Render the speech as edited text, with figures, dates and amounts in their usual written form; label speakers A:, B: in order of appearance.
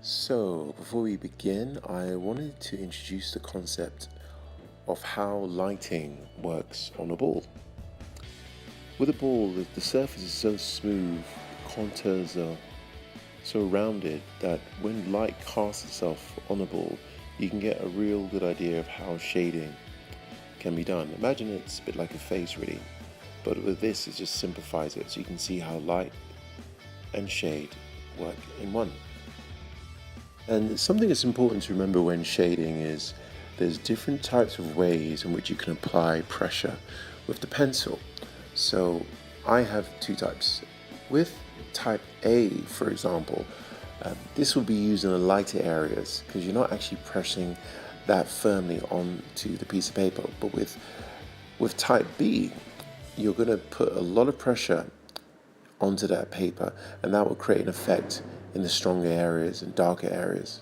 A: So, before we begin, I wanted to introduce the concept of how lighting works on a ball. With a ball, the surface is so smooth, the contours are so rounded that when light casts itself on a ball, you can get a real good idea of how shading can be done. Imagine it's a bit like a face, really, but with this, it just simplifies it so you can see how light and shade work in one. And something that's important to remember when shading is there's different types of ways in which you can apply pressure with the pencil. So I have two types. With type A, for example, this will be used in the lighter areas because you're not actually pressing that firmly onto the piece of paper. But with type B, you're going to put a lot of pressure onto that paper, and that will create an effect in the stronger areas and darker areas.